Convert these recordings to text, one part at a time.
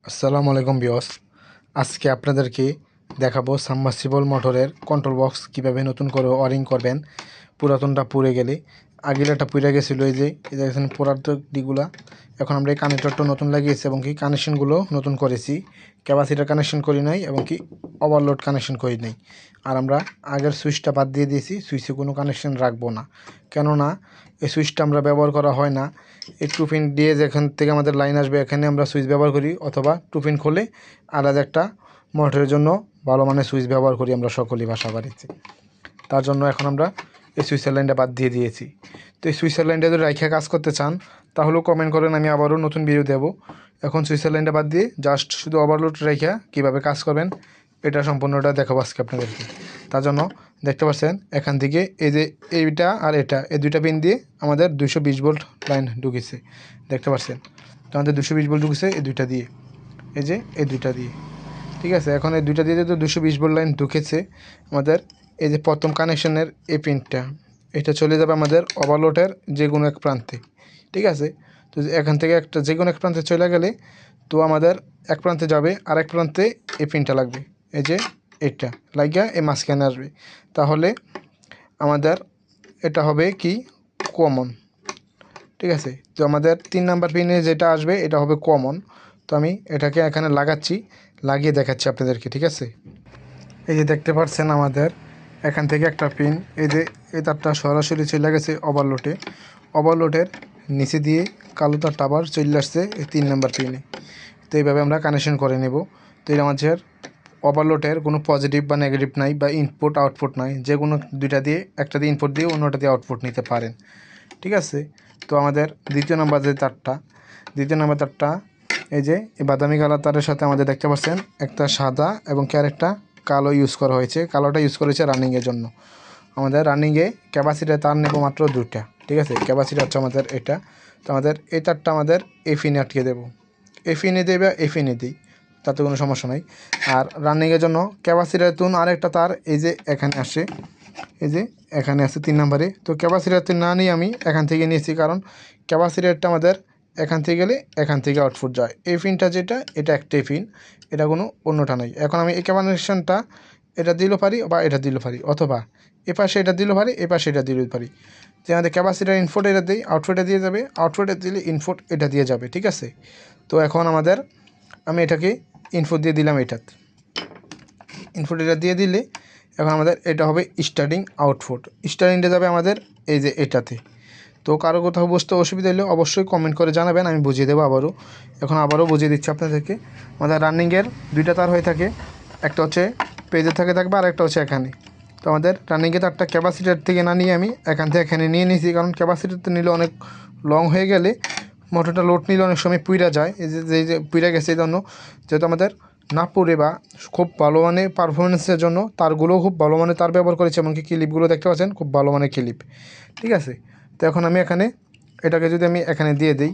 আসসালামু আলাইকুম ভিউয়ার্স। আজকে আপনাদেরকে দেখাবো সাবমার্সিবল মোটরের কন্ট্রোল বক্স কিভাবে নতুন করে ওয়ারিং করবেন। পুরাতনটা পুড়ে গেলে, আগেরটা পুড়ে গেছিলো, এই যে দেখছেন পোড়ার দিকগুলা। এখন আমরা এই কানেক্টরটা নতুন লাগিয়েছি এবং কি কানেকশনগুলো নতুন করেছি। ক্যাপাসিটার কানেকশন করি নাই এবং কি ওভারলোড কানেকশন করি নাই। আর আমরা আগের সুইচটা বাদ দিয়ে দিয়েছি, সুইচে কোনো কানেকশন রাখবো না, কেননা এই সুইচটা আমরা ব্যবহার করা হয় না। এই টু পিন দিয়ে যেখান থেকে আমাদের লাইন আসবে এখানে আমরা সুইচ ব্যবহার করি, অথবা টু পিন খুলে আলাদা একটা মোটরের জন্য ভালো মানের সুইচ ব্যবহার করি আমরা সকলেই বাসা বাড়িতে। তার জন্য এখন আমরা এই সুইচের লাইনটা বাদ দিয়ে দিয়েছি। তো এই সুইচের লাইনটা যদি রাইখে কাজ করতে চান তাহলেও কমেন্ট করেন, আমি আবারও নতুন ভিডিও দেবো। এখন সুইচের লাইনটা বাদ দিয়ে জাস্ট শুধু ওভারলোড রেখে কীভাবে কাজ করবেন এটা সম্পূর্ণটা দেখাবো আজকে আপনাদেরকে। তার জন্য দেখতে পাচ্ছেন এখান থেকে এই যে এইটা আর এটা, এই দুইটা পিন দিয়ে আমাদের 220 ভোল্ট লাইন ঢুকেছে, দেখতে পাচ্ছেন। তো আমাদের 220 ভোল্ট ঢুকেছে এই দুইটা দিয়ে, এই যে এই দুইটা দিয়ে, ঠিক আছে। এখন এই দুইটা দিয়ে যেহেতু 220 ভোল্ট লাইন ঢুকেছে, আমাদের এই যে প্রথম কানেকশনের এই পিনটা, এটা চলে যাবে আমাদের ওভারলোডের যে কোনো এক প্রান্তে, ঠিক আছে। তো এখান থেকে একটা যে কোনো এক প্রান্তে চলে গেলে তো আমাদের এক প্রান্তে যাবে, আর এক প্রান্তে এই পিনটা লাগবে, এই যে এটা লাগিয়া এই মাঝখানে আসবে। তাহলে আমাদের এটা হবে কি কমন, ঠিক আছে। তো আমাদের 3 নাম্বার পিনে যেটা আসবে এটা হবে কমন। তো আমি এটাকে এখানে লাগাচ্ছি, লাগিয়ে দেখাচ্ছি আপনাদেরকে, ঠিক আছে। এই যে দেখতে পাচ্ছেন আমাদের এখান থেকে একটা পিন, এই যে এই তারটা সরাসরি চলে গেছে ওভারলোডে, ওভারলোডের নিচে দিয়ে কালো তারটা আবার চলে আসছে এই 3 নাম্বার পিনে। তো এইভাবে আমরা কানেকশন করে নেব। তো এই আমাদের ওভারলোডের কোনো পজিটিভ বা নেগেটিভ নাই, বা ইনপুট আউটপুট নাই, যে কোনো দুইটা দিয়ে, একটা দিয়ে ইনপুট দিয়ে অন্যটা দিয়ে আউটপুট নিতে পারেন, ঠিক আছে। তো আমাদের দ্বিতীয় নাম্বার যে তারটা, দ্বিতীয় নাম্বার তারটা এই যে এই বাদামি কালার তারের সাথে আমাদের দেখতে পাচ্ছেন একটা সাদা এবং কি আরেকটা কালো ইউজ করা হয়েছে। কালোটা ইউজ করেছে রানিংয়ের জন্য। আমাদের রানিংয়ে ক্যাপাসিটার তার নেব মাত্র দুটা, ঠিক আছে। ক্যাপাসিটার হচ্ছে আমাদের এটা। তো আমাদের এই তারটা আমাদের এই ফিনে আটকে দেবো, এই ফিনে দেবে, এই ফিনে দিই, তাতে কোনো সমস্যা নাই। আর রানিংয়ের জন্য ক্যাপাসিটার তুন আরেকটা তার এই যে এখানে আসে, এই যে এখানে আছে 3 নাম্বারে। তো ক্যাপাসিটার না নিয়ে আমি এখান থেকে নিয়েছি, কারণ ক্যাপাসিটারটা আমাদের এখান থেকে গেলে এখান থেকে আউটপুট যায়। এই পিনটা যেটা, এটা একটাই পিন, এটা কোনো অন্যটা নাই। এখন আমি এই কানেকশনটা এটা দিলেও পারি বা এটা দিলেও পারি, অথবা এ পাশে এটা দিলেও পারি, এ পাশে এটা দিলেও পারি। যে আমাদের ক্যাপাসিটার ইনপুট এটা দিই, আউটপুটে দিয়ে যাবে, আউটপুটে দিলে ইনপুট এটা দিয়ে যাবে, ঠিক আছে। তো এখন আমাদের আমি এটাকে ইনপুট দিয়ে দিলাম, এটাতে ইনপুট এটা দিয়ে দিলে এখন আমাদের এটা হবে স্টার্টিং আউটপুট। স্টার্টিংটা যাবে আমাদের এই যে এটাতে। তো কারো কোথাও বুঝতে অসুবিধা হলে অবশ্যই কমেন্ট করে জানাবেন, আমি বুঝিয়ে দেবো আবারও। এখন আবারও বুঝিয়ে দিচ্ছি আপনাদেরকে। আমাদের রানিংয়ের দুইটা তার হয়ে থাকে, একটা হচ্ছে পেজে থাকবে আর একটা হচ্ছে এখানে। তো আমাদের রানিংয়ে তারটা ক্যাপাসিটার থেকে না নিয়ে আমি এখান থেকে এখানে নিয়ে নিয়েছি, কারণ ক্যাপাসিটারতে নিলে অনেক লং হয়ে গেলে মোটরটা লোড নিলে অনেক সময় পুইরা যায়। এই যে পুইরা গেছে, এই জন্য যেহেতু আমাদের না পুড়ে বা খুব ভালো মানের পারফরমেন্সের জন্য তারগুলোও খুব ভালো মানের তার ব্যবহার করেছে, এমনকি ক্লিপগুলো দেখতে পাচ্ছেন খুব ভালো মানের ক্লিপ, ঠিক আছে। তো এখন আমি এখানে এটাকে যদি আমি এখানে দিয়ে দিই,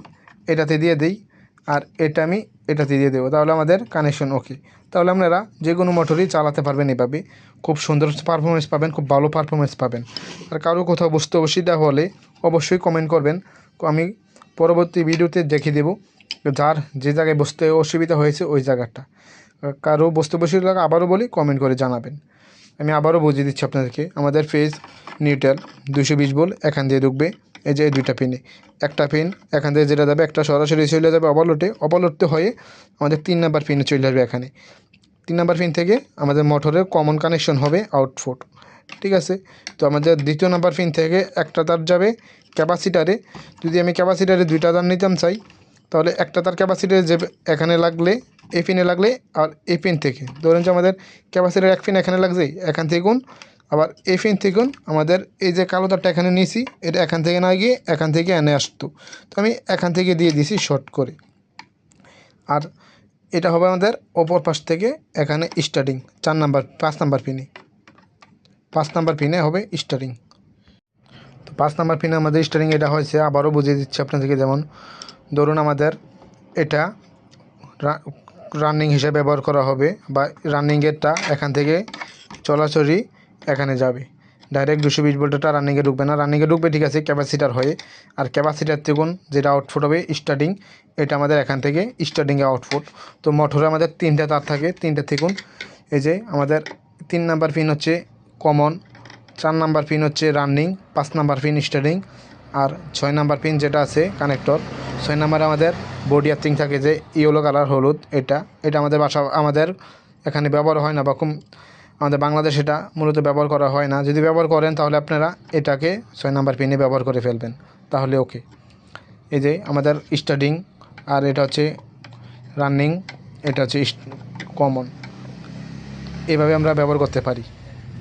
এটাতে দিয়ে দিই, আর এটা আমি এটাতে দিয়ে দেবো, তাহলে আমাদের কানেকশন ওকে। তাহলে আপনারা যে কোনো মোটরই চালাতে পারবেন এভাবে, খুব সুন্দর পারফরমেন্স পাবেন, খুব ভালো পারফরমেন্স পাবেন। আর কারো কোথাও বুঝতে অসুবিধা হলে অবশ্যই কমেন্ট করবেন, আমি পরবর্তী ভিডিওতে দেখিয়ে দেবো যার যে জায়গায় বুঝতে অসুবিধা হয়েছে ওই জায়গাটা। কারো বুঝতে অসুবিধা লাগে আবারও বলি, কমেন্ট করে জানাবেন। আমি আবারও বুঝিয়ে দিচ্ছি আপনাদেরকে। আমাদের ফেজ নিউট্রাল 220 ভোল্ট এখান দিয়ে ঢুকবে, এই যে এই দুইটা পিনে। একটা পিন এখান থেকে যেটা যাবে, একটা সরাসরি চলে যাবে ওভারলোডে, ওভারলোডতে হয়ে আমাদের 3 নাম্বার পিনে চলে আসবে এখানে। 3 নাম্বার পিন থেকে আমাদের মোটরের কমন কানেকশন হবে আউটপুট, ঠিক আছে। তো আমাদের দ্বিতীয় নাম্বার পিন থেকে একটা তার যাবে ক্যাপাসিটারে। যদি আমি ক্যাপাসিটারে দুইটা তার নিতাম চাই, তাহলে একটা তার ক্যাপাসিটারে যে এখানে লাগলে, এই পিনে লাগলে, আর এই পিন থেকে ধরুন যে আমাদের ক্যাপাসিটার এক পিন এখানে লাগছে, এখান থেকে আবার এই পিন থেকে আমাদের এই যে কালো তারটা এখানে নিয়েছি, এটা এখান থেকে না গিয়ে এখান থেকে এনে আসতো। তো আমি এখান থেকে দিয়ে দিছি শর্ট করে। আর এটা হবে আমাদের অপর পাশ থেকে এখানে স্টার্টিং 5 নাম্বার পিনে, 5 নাম্বার পিনে হবে স্টার্টিং। তো 5 নাম্বার পিনে আমাদের স্টার্টিং এটা হয়েছে। আবারও বুঝিয়ে দিচ্ছি আপনাদেরকে। যেমন ধরুন আমাদের এটা রানিং হিসেবে ব্যবহার করা হবে, বা রানিংয়েরটা এখান থেকে চলাচলি এখানে যাবে। ডাইরেক্ট 220 ভোল্টটা রানিংয়ে ঢুকবে না, রানিংয়ে ঢুকবে ঠিক আছে ক্যাপাসিটার হয়ে। আর ক্যাপাসিটার থেকে যেটা আউটপুট হবে স্টার্টিং, এটা আমাদের এখান থেকে স্টার্টিংয়ে আউটপুট। তো মোটরে আমাদের 3টা তার থাকে, 3টা থেকে এই যে আমাদের 3 নাম্বার পিন হচ্ছে কমন, 4 নাম্বার পিন হচ্ছে রানিং, 5 নাম্বার পিন স্টার্টিং, আর 6 নাম্বার পিন যেটা আছে কানেক্টর। 6 নাম্বারে আমাদের বডি আর্থিং থাকে যে ইয়েলো কালার হলুদ, এটা আমাদের এখানে ব্যবহার হয় না, বা আমাদের বাংলাদেশে এটা মূলত ব্যবহার করা হয় না। যদি ব্যবহার করেন তাহলে আপনারা এটাকে 6 নাম্বার পিনে ব্যবহার করে ফেলবেন, তাহলে ওকে। এই যে আমাদের স্টার্টিং, আর এটা হচ্ছে রানিং, এটা হচ্ছে কমন। এভাবে আমরা ব্যবহার করতে পারি।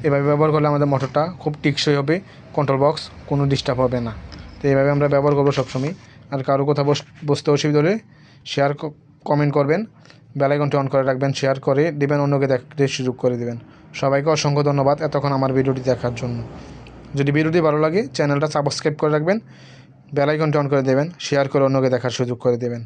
এভাবে ব্যবহার করলে আমাদের মোটরটা খুব টেকসই হবে, কন্ট্রোল বক্স কোনো ডিস্টার্ব হবে না। তো এইভাবে আমরা ব্যবহার করবো সবসময়। আর কারো কথা বুঝতে অসুবিধা হলে শেয়ার কমেন্ট করবেন, বেল আইকনটি অন করে রাখবেন, শেয়ার করে দেবেন, অন্যকে দেখতে সুযোগ করে দেবেন। সবাইকে অসংখ্য ধন্যবাদ এতক্ষণ আমার ভিডিওটি দেখার জন্য। যদি ভিডিওটি ভালো লাগে চ্যানেলটা সাবস্ক্রাইব করে রাখবেন, বেল আইকনটি অন করে দেবেন, শেয়ার করে অন্যকে দেখার সুযোগ করে দেবেন।